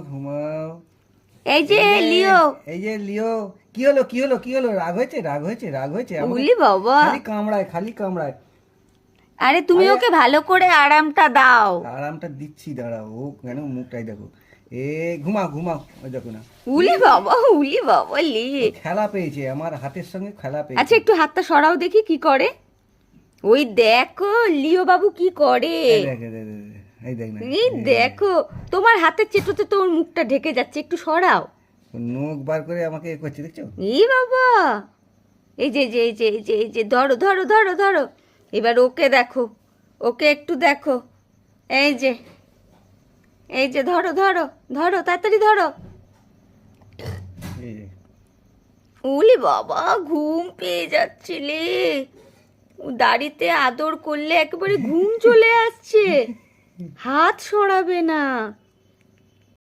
ঘুমাও। এই যে লিও, এই যে লিও, কি হলো কি হলো কি হলো? রাগ হয়েছে রাগ হয়েছে রাগ হয়েছে? আমাকে উলি বাবা, খালি কামড়ায় খালি কামড়ায়। আরে তুমি আরে, ওকে ভালো করে আরামটা দাও। আরামটা দিচ্ছি, দাঁড়াও। ও কেন মুখটাই দেখো। এ ঘুমাও ঘুমাও, ওই দেখো না। উলি বাবা, উলি বাবা লি। ও খেলা পেয়েছে, আমার হাতের সঙ্গে খেলা আচ্ছা পেয়েছে। একটু হাতটা সরাও দেখি কি করে। ওই দেখো লিও বাবু কি করে। এই দেখ এই দেখ, এই দেখ, এই দেখ না, এই দেখো, তোমার হাতের চেটোতে তোর মুখটা ঢেকে যাচ্ছে, একটু সরাও। ও নখ বার করে আমাকে এ করছে, দেখছো? এই বাবা, এই যে এই যে এই যে এই যে এই যে ধরো ধরো ধরো ধরো। এবার ওকে দেখো, ওকে একটু দেখো। এই যে এই যে ধরো ধরো ধরো, তাড়াতাড়ি ধরো। এই যে উলি বাবা, ঘুম পেয়ে যাচ্ছিলে। দাড়িতে আদর করলে একেবারে ঘুম চলে আসছে। হাত সরাবে না।